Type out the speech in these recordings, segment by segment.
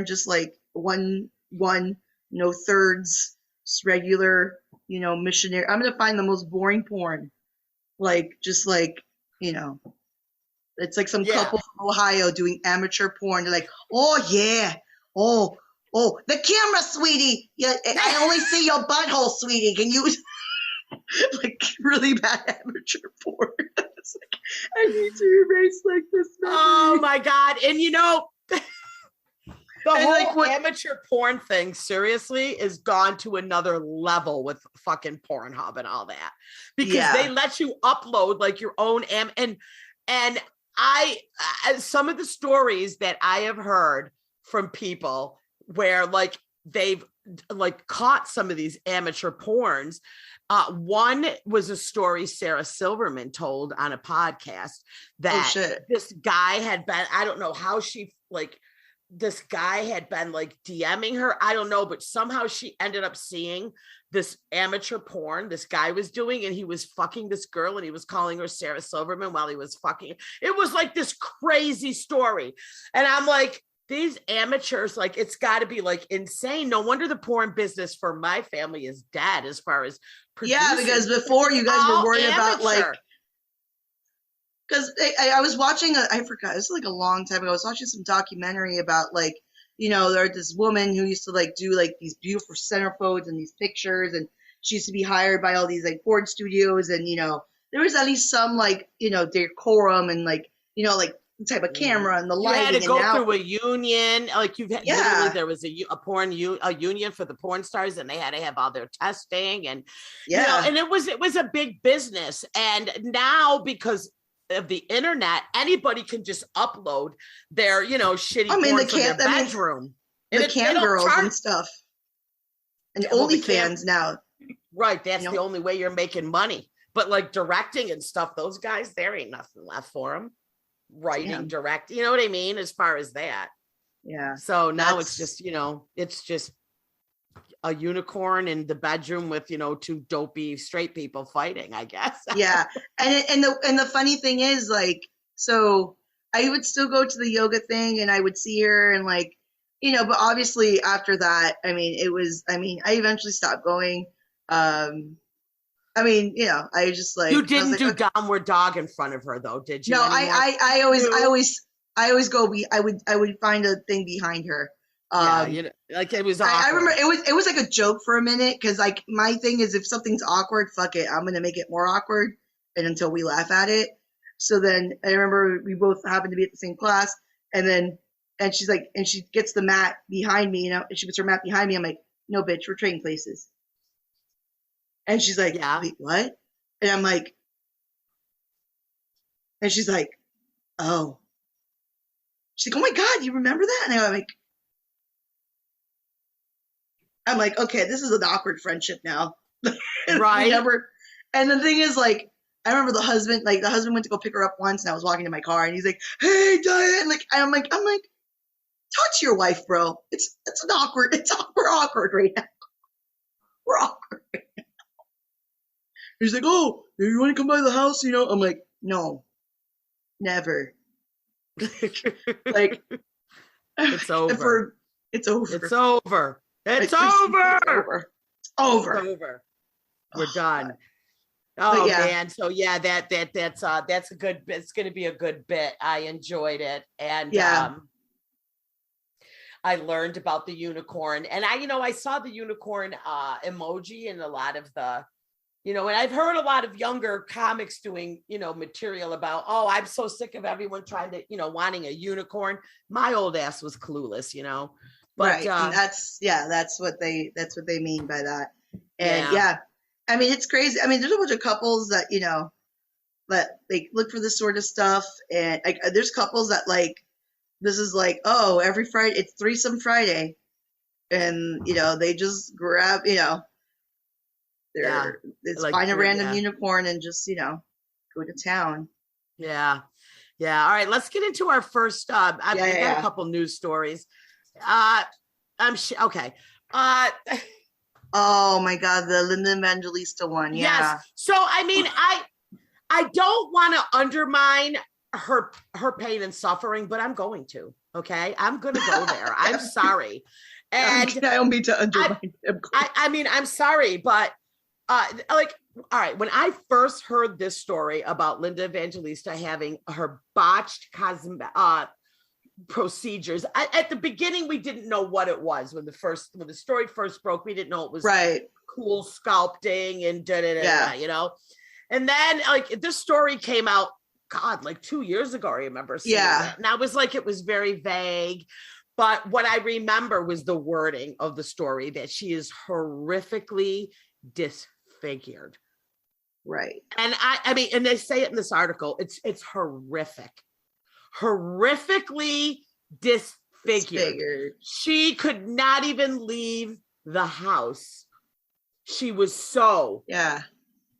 just like one, no thirds, just regular, missionary. I'm gonna find the most boring porn, like just like you know, it's like some Yeah. couple from Ohio doing amateur porn. They're like, oh yeah, oh the camera, sweetie. Yeah, I only see your butthole, sweetie. Can you like really bad amateur porn? It's like I need to erase like this memory. Oh my God. And the And, whole like, what- amateur porn thing, seriously, is gone to another level with fucking Pornhub and all that, because Yeah. they let you upload like your own and some of the stories that I have heard from people where like they've like caught some of these amateur porns. One was a story Sarah Silverman told on a podcast that this guy had been, I don't know how she like. This guy had been like DMing her. I don't know, but somehow she ended up seeing this amateur porn this guy was doing, and he was fucking this girl and he was calling her Sarah Silverman while he was fucking. It was like this crazy story. And I'm like, these amateurs, like, it's got to be like insane. No wonder the porn business for my family is dead as far as producing. Yeah, because before you guys were worried about like, because I was watching, I forgot, it was like a long time ago. I was watching some documentary about like, there's this woman who used to like do like these beautiful centerfolds and these pictures, and she used to be hired by all these like porn studios, and there was at least some like decorum and like like the type of camera and the lighting. You had to go through a union, like literally there was a porn union for the porn stars, and they had to have all their testing and and it was a big business. And now because of the internet, anybody can just upload their shitty porn from their bedroom. The cam girls and stuff, and OnlyFans now. Right, that's the only way you're making money. But like directing and stuff, those guys, there ain't nothing left for them. Writing, direct, you know what I mean, as far as that. Yeah. So now it's just it's just a unicorn in the bedroom with two dopey straight people fighting, I guess. Yeah. And the funny thing is, like, so I would still go to the yoga thing and I would see her and like but obviously after that, I I eventually stopped going. I just like, you didn't do downward dog in front of her though, did you? No, I always go. I would find a thing behind her. Like it was awkward. I remember it was like a joke for a minute, because like my thing is, if something's awkward, fuck it, I'm gonna make it more awkward, and until we laugh at it. So then I remember we both happened to be at the same class, and she's like, and she gets the mat behind me, and she puts her mat behind me. I'm like, no, bitch, we're trading places. And she's like, wait, what? And I'm like, and she's like, oh. She's like, oh my God, you remember that? And I'm like, okay, this is an awkward friendship now. Right. And the thing is, like, I remember the husband went to go pick her up once, and I was walking to my car, and he's like, hey, Diane. Like, I'm like, talk to your wife, bro. It's awkward right now. We're awkward right now. He's like, oh, you want to come by the house? I'm like, no, never. Like, it's over. It's over. It's over. It's over. It's over. We're done. Oh man. So yeah, that's a good bit. It's gonna be a good bit. I enjoyed it. And I learned about the unicorn, and I saw the unicorn emoji in a lot of the and I've heard a lot of younger comics doing, material about, oh, I'm so sick of everyone trying to, wanting a unicorn. My old ass was clueless, But, right. And that's what they mean by that. And it's crazy. There's a bunch of couples that, that they look for this sort of stuff. And like, there's couples that like, this is like, oh, every Friday, it's threesome Friday. And, they just grab, find a random unicorn and just, go to town. Yeah. Yeah. All right. Let's get into our first, I've got a couple news stories. Okay. Oh my God, the Linda Evangelista one. Yeah. Yes. So, I don't want to undermine her pain and suffering, but I'm going to. Okay, I'm gonna go there. I'm sorry, and I don't mean to undermine him. I mean, I'm sorry, but like, all right, when I first heard this story about Linda Evangelista having her botched procedures, at the beginning we didn't know what it was. When the story first broke, we didn't know it was cool sculpting and you know. And then like this story came out, God, like 2 years ago, I remember seeing it. And I was like, it was very vague. But what I remember was the wording of the story, that she is horrifically disfigured. Right. And I mean, and they say it in this article, it's horrific. Horrifically disfigured. She could not even leave the house. She was so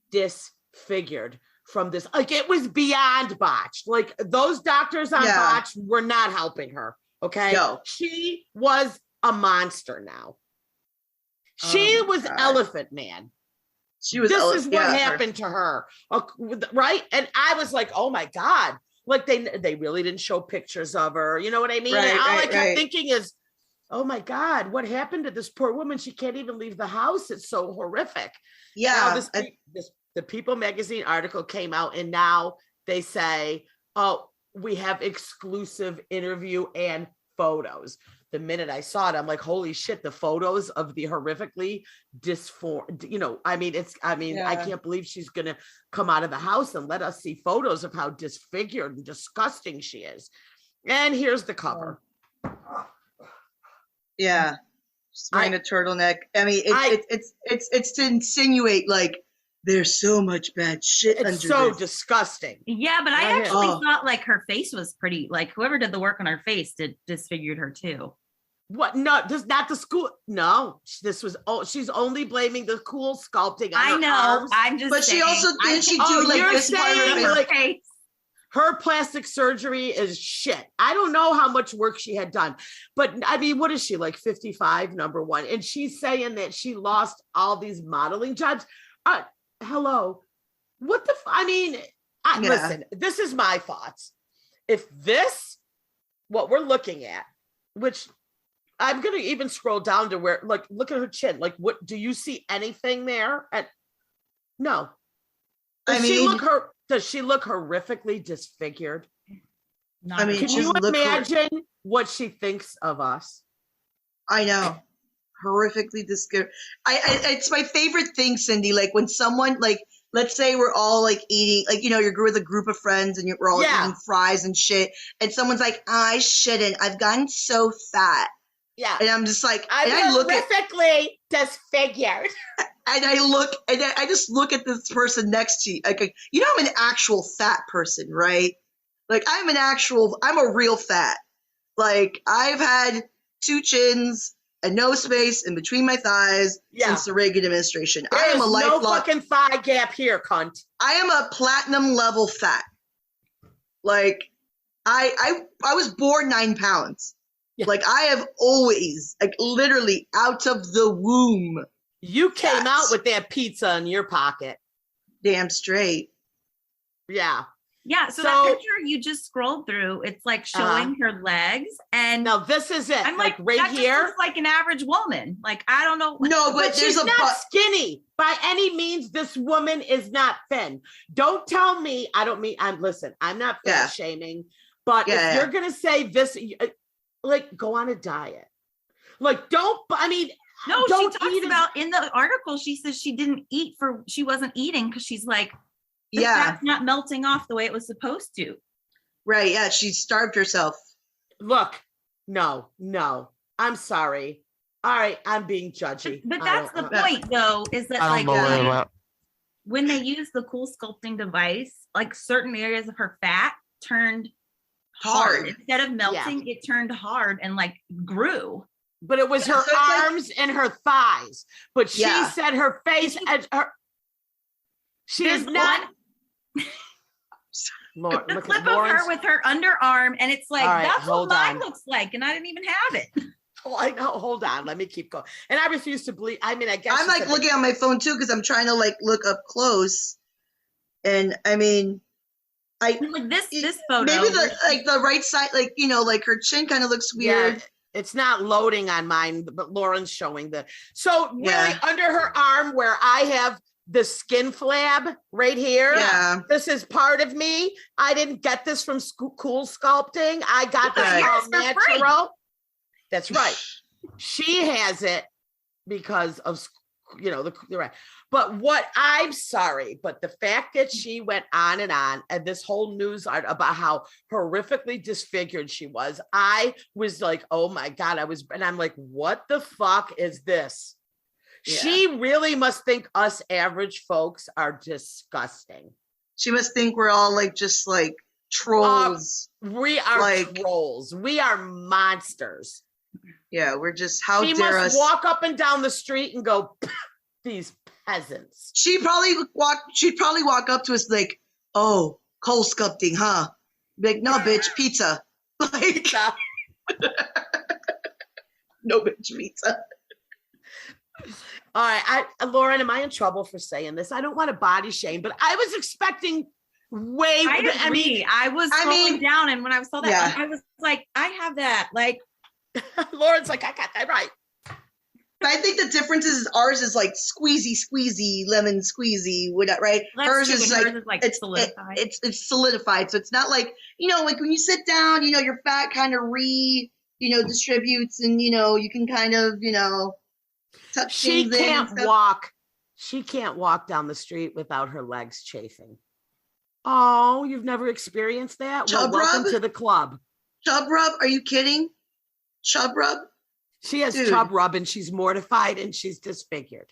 disfigured from this. Like, it was beyond botched. Like, those doctors on botched were not helping her. Okay. No. She was a monster now. She was God. Elephant Man. She was. This is what happened to her. Right. And I was like, oh my God. Like they really didn't show pictures of her. You know what I mean? Right, and all I kept thinking is, oh my God, what happened to this poor woman? She can't even leave the house. It's so horrific. Yeah. Now, the People magazine article came out, and now they say, oh, we have exclusive interview and photos. The minute I saw it, I'm like, holy shit, the photos of the horrifically disformed, you know, I mean, I can't believe she's going to come out of the house and let us see photos of how disfigured and disgusting she is. And here's the cover. Yeah. She's wearing a turtleneck. I mean, it's to insinuate like there's so much bad shit under this. It's so disgusting. Yeah, but I actually thought like her face was pretty, like whoever did the work on her face disfigured her too. What? No, this not the school. No, this was. Oh, she's only blaming the cool sculpting. I know. Arms. I'm just. But saying, she also didn't she do like this part of her face? Her plastic surgery is shit. I don't know how much work she had done, but I mean, what is she, like 55, number one? And she's saying that she lost all these modeling jobs. Hello, what the? I mean, listen. This is my thoughts. If this, what we're looking at, which I'm gonna even scroll down to where, like, look at her chin. Like, what do you see anything there? No. Does she look horrifically disfigured? I mean, can you imagine what she thinks of us? I know. Horrifically disfigured. It's my favorite thing, Cindy. Like when someone, like, let's say we're all like eating, like, you know, you're with a group of friends and we're all eating fries and shit. And someone's like, I shouldn't. I've gotten so fat. Yeah. And I'm just like, I'm horrifically disfigured. And I just look at this person next to you. Like, you know, I'm an actual fat person, right? Like I'm a real fat. Like I've had 2 chins and no space in between my thighs since the Reagan administration. I am a lifelong. No fucking thigh gap here, cunt. I am a platinum level fat. Like I was born 9 pounds. Yeah. Like I have always, like literally out of the womb. You came out with that pizza in your pocket. Damn straight. Yeah. Yeah. So that picture you just scrolled through, it's like showing her legs. And now this is it. I'm like right that here. Just looks like an average woman. Like, I don't know. No, but she's not skinny by any means. This woman is not thin. Don't tell me. Listen, I'm not fat shaming, but if you're going to say this, like, go on a diet. Like, no, she talks about in the article, she says she wasn't eating because she's like, the fat's not melting off the way it was supposed to. Right. Yeah. She starved herself. Look, no, I'm sorry. All right. I'm being judgy. But that's the point though, is that like when they use the cool sculpting device, like certain areas of her fat turned hard. Instead of melting, it turned hard and like grew. But it was her arms and her thighs. But she said her face and her. She is not. Lord, the clip of her with her underarm, and it's like that's what mine looks like, and I didn't even have it. Oh, I know. Hold on, let me keep going. And I refuse to believe. I mean, I guess I'm like looking on my phone too because I'm trying to like look up close, and I mean, Like this photo. Maybe the right side, like, you know, like her chin kind of looks weird. Yeah, it's not loading on mine, but Lauren's showing so really under her arm where I have the skin flab right here. Yeah. This is part of me. I didn't get this from Cool Sculpting. I got this all natural. That's right. She has it because of, you know, the right. But what I'm sorry, but the fact that she went on and this whole news art about how horrifically disfigured she was, I was like, oh my God, and I'm like, what the fuck is this? Yeah. She really must think us average folks are disgusting. She must think we're all like, just like trolls. We are like trolls. We are monsters. Yeah, we're just, how she dare must us walk up and down the street and go, these peasants. She'd probably walk up to us like, oh, coal sculpting, huh? Like, no, bitch, pizza. Like, pizza. No, bitch, pizza. All right, Lauren, am I in trouble for saying this? I don't want to body shame, but I was expecting way. I mean, I was scrolling down, and when I saw that, I was like, I have that. Like, Lauren's like, I got that right. I think the difference is ours is like squeezy, lemon squeezy, right? Hers is like it's solidified. It's solidified, so it's not like, you know, like when you sit down, you know, your fat kind of distributes, and you know, you can kind of, you know, touch things. She can't walk down the street without her legs chafing. Oh, you've never experienced that? Chub welcome rub? To the club. Chub rub? Are you kidding? Chub rub? She has chub rub and she's mortified and she's disfigured.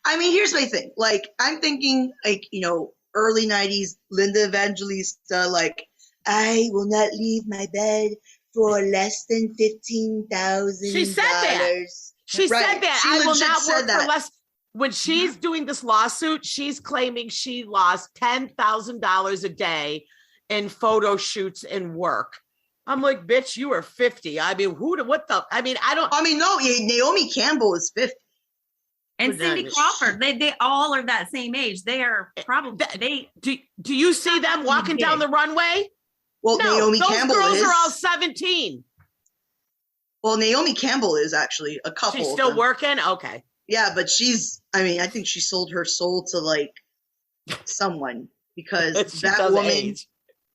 I mean, here's my thing. Like, I'm thinking, like, you know, early 90s Linda Evangelista, like, I will not leave my bed for less than $15,000. She said that. She said that. I will not work for less. When she's doing this lawsuit, she's claiming she lost $10,000 a day in photo shoots and work. I'm like, bitch, you are 50. I mean, no, Naomi Campbell is 50. And Cindy Crawford, they all are that same age. They are probably, do you see them walking down the runway? Well, no, Naomi Campbell those girls are all 17. Well, Naomi Campbell is actually a couple. She's still working? Okay. Yeah, but I think she sold her soul to like someone, because that woman age.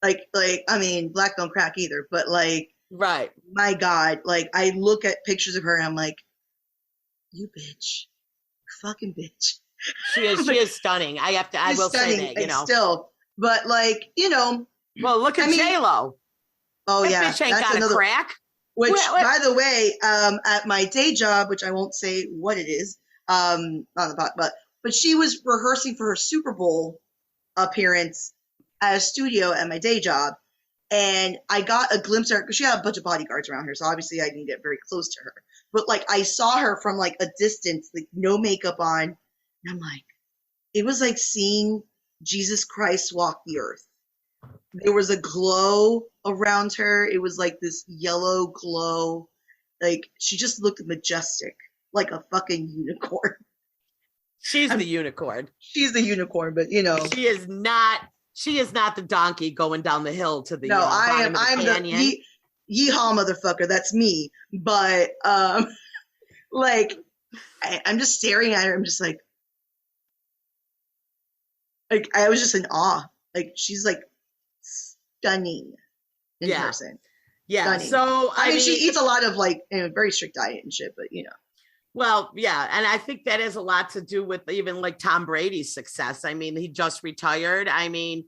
Like, I mean, black don't crack either, but like, right. My God, like, I look at pictures of her and I'm like, you bitch, you fucking bitch. She is stunning. I will say that, you know. Still, but like, you know. Well, look at J-Lo. Oh that yeah. Bitch ain't got a crack. Which, by the way, at my day job, which I won't say what it is, on the pot, but she was rehearsing for her Super Bowl appearance at a studio at my day job, and I got a glimpse of her because she had a bunch of bodyguards around her, so obviously I didn't get very close to her. But like, I saw her from like a distance, like no makeup on, and I'm like, it was like seeing Jesus Christ walk the earth. There was a glow around her. It was like this yellow glow. Like, she just looked majestic, like a fucking unicorn. She's the unicorn. She's the unicorn, but you know, she is not the donkey going down the hill to the I'm the yeehaw motherfucker. That's me. But like, I'm just staring at her. I'm just like I was just in awe. Like, she's like stunning in person. Yeah. Stunning. So I mean, she eats a lot of like, very strict diet and shit, but you know. Well, yeah, and I think that has a lot to do with even like Tom Brady's success. I mean, he just retired. I mean,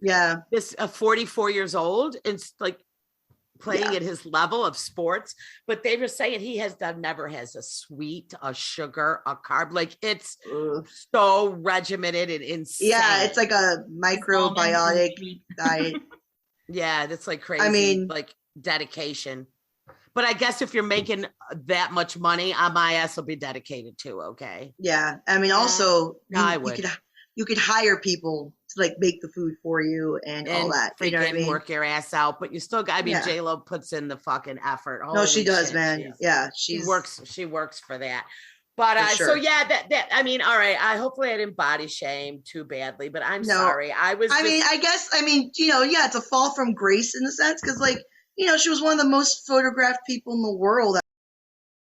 this 44 years old, it's like playing at his level of sports. But they were saying he never has a sweet, a sugar, a carb. Like, it's so regimented and insane. Yeah, it's like a microbiotic diet. Yeah, that's like crazy. I mean, like dedication. But I guess if you're making that much money, my ass will be dedicated too. Okay. Yeah, I mean, also, you could hire people to like make the food for you and all that. You know what I mean? Work your ass out, but you still got. I mean, J-Lo puts in the fucking effort. No, she does, man. She works. She works for that. But sure. so yeah, that I mean, all right. Hopefully I didn't body shame too badly, but I'm sorry. I mean, I guess, yeah, it's a fall from grace in a sense, because like, she was one of the most photographed people in the world.